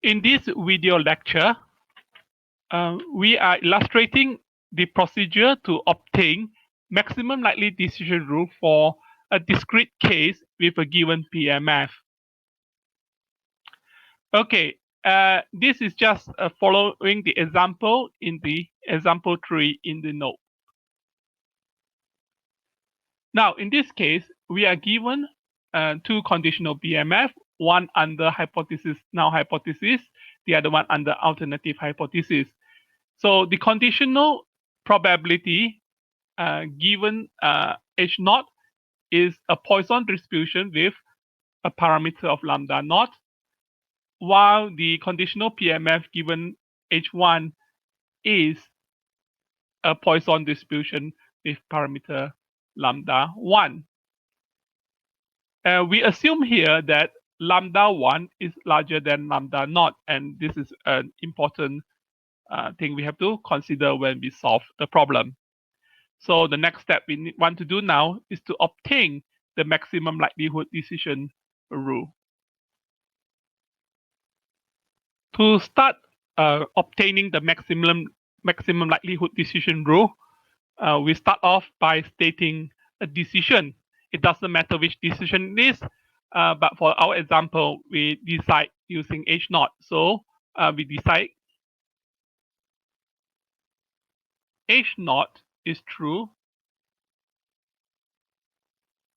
In this video lecture, we are illustrating the procedure to obtain maximum likely decision rule for a discrete case with a given PMF. Okay, this is just following the example in the example 3 in the note. Now, in this case, we are given two conditional PMF, one under hypothesis null hypothesis, the other one under alternative hypothesis. So the conditional probability given H naught is a Poisson distribution with a parameter of lambda naught, while the conditional PMF given H1 is a Poisson distribution with parameter lambda 1. We assume here that lambda 1 is larger than lambda naught, and this is an important thing we have to consider when we solve the problem. So the next step we want to do now is to obtain the maximum likelihood decision rule. To start obtaining the maximum likelihood decision rule, we start off by stating a decision. It doesn't matter which decision it is, but for our example, we decide using H naught. So we decide H naught is true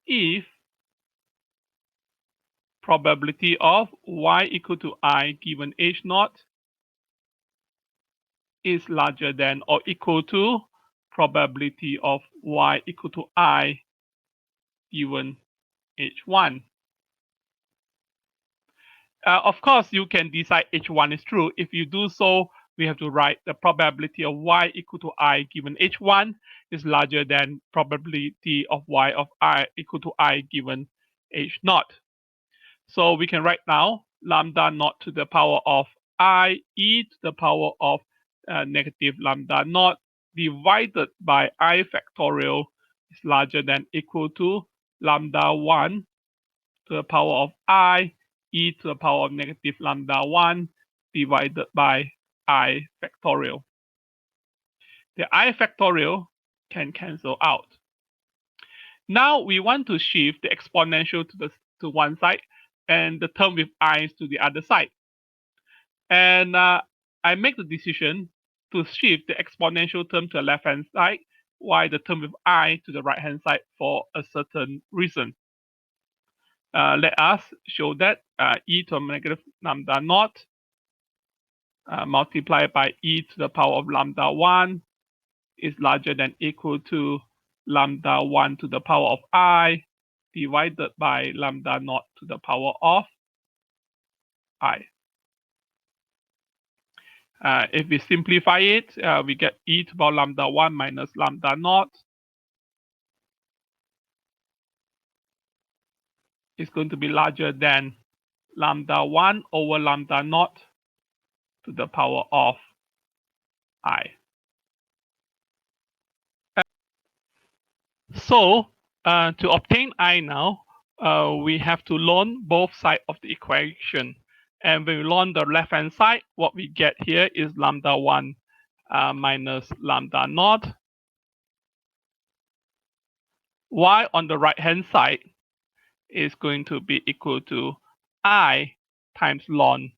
if probability of y equal to I given H naught is larger than or equal to probability of y equal to I given H1. Of course, you can decide H1 is true. If you do so, we have to write the probability of y equal to I given H1 is larger than probability of y of I equal to I given H naught. So we can write now lambda naught to the power of I e to the power of negative lambda naught divided by I factorial is larger than equal to lambda 1 to the power of I e to the power of negative lambda 1 divided by I factorial. The I factorial can cancel out. Now we want to shift the exponential to one side and the term with i's to the other side. And I make the decision to shift the exponential term to the left-hand side while the term with I to the right-hand side for a certain reason. Let us show that e to the negative lambda naught multiplied by e to the power of lambda 1 is larger than equal to lambda 1 to the power of I divided by lambda naught to the power of I. If we simplify it, we get e to the power lambda 1 minus lambda naught is going to be larger than lambda 1 over lambda naught to the power of I. So to obtain I now, we have to learn both sides of the equation. And when we learn the left-hand side, what we get here is lambda 1 minus lambda naught. Y on the right-hand side is going to be equal to I times ln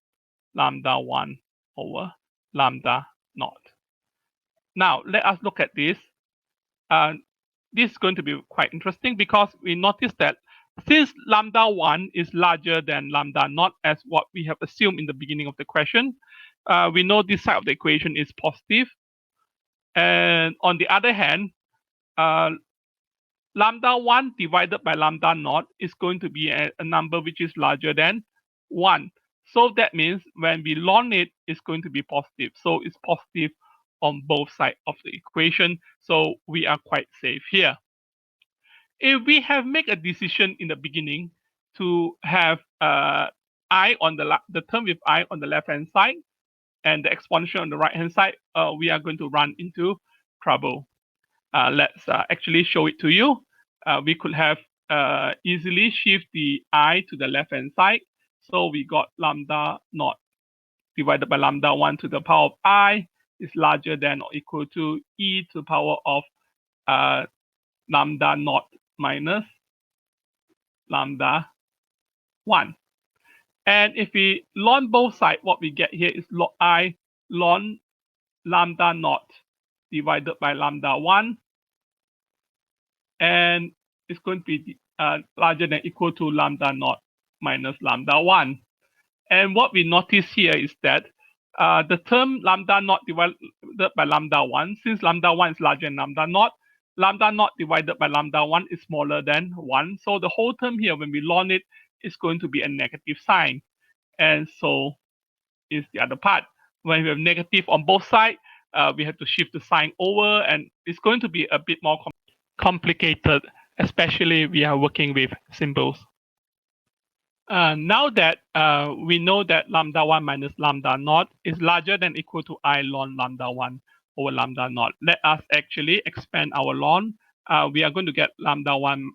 lambda 1 over lambda naught. Now, let us look at this. This is going to be quite interesting because we notice that since lambda 1 is larger than lambda naught as what we have assumed in the beginning of the question, we know this side of the equation is positive. And on the other hand, lambda 1 divided by lambda naught is going to be a number which is larger than 1. So that means when we ln it, it's going to be positive. So it's positive on both sides of the equation. So we are quite safe here. If we have made a decision in the beginning to have I on the term with I on the left-hand side and the exponential on the right-hand side, we are going to run into trouble. Let's actually show it to you. We could have easily shift the I to the left-hand side. So we got lambda naught divided by lambda 1 to the power of I is larger than or equal to e to the power of lambda naught minus lambda 1. And if we ln both sides, what we get here is log I ln lambda naught divided by lambda 1. And it's going to be larger than equal to lambda naught minus lambda 1. And what we notice here is that the term lambda naught divided by lambda 1, since lambda 1 is larger than lambda naught divided by lambda 1 is smaller than 1. So the whole term here, when we ln it, is going to be a negative sign. And so is the other part. When we have negative on both sides, we have to shift the sign over, and it's going to be a bit more complicated, especially we are working with symbols. Now that we know that lambda 1 minus lambda naught is larger than equal to I ln lambda 1 over lambda naught, let us actually expand our ln. We are going to get lambda 1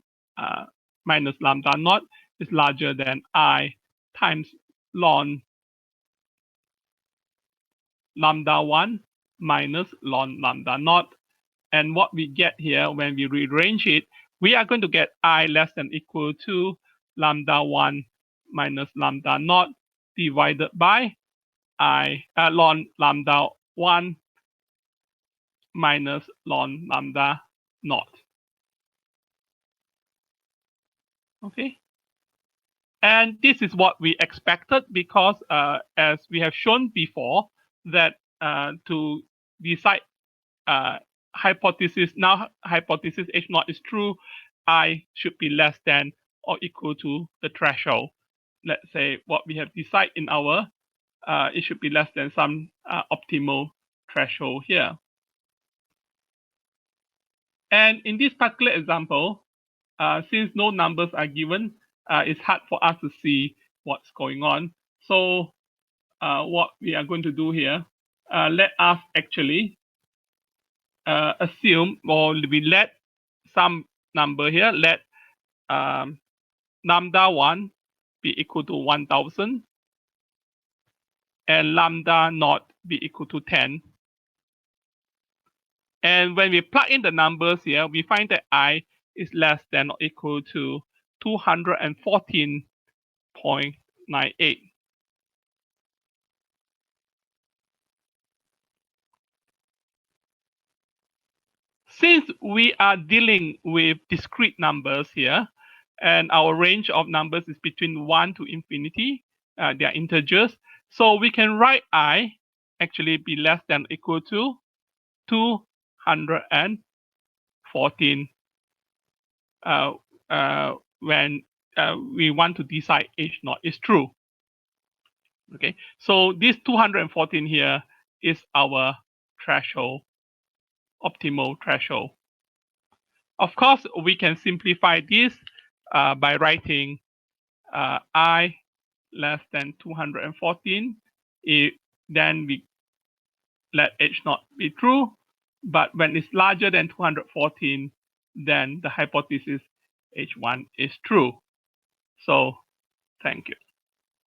minus lambda naught is larger than I times ln lambda 1 minus ln lambda naught. And what we get here when we rearrange it, we are going to get I less than equal to lambda 1 minus lambda naught divided by I ln lambda 1 minus ln lambda naught. Okay. And this is what we expected, because as we have shown before, that to decide hypothesis H naught is true, I should be less than or equal to the threshold. Let's say what we have decided in our, it should be less than some optimal threshold here. And in this particular example, since no numbers are given, it's hard for us to see what's going on. So what we are going to do here, let us actually assume, or we let some number here, let lambda 1 be equal to 1000 and lambda naught be equal to 10. And when we plug in the numbers here, we find that I is less than or equal to 214.98. Since we are dealing with discrete numbers here, and our range of numbers is between 1 to infinity, they are integers, so we can write I actually be less than or equal to 214 when we want to decide H naught is true. Okay, so this 214 here is our threshold, optimal threshold. Of course, we can simplify this by writing I less than 214. Then we let H naught be true. But when it's larger than 214, then the hypothesis H1 is true. So thank you.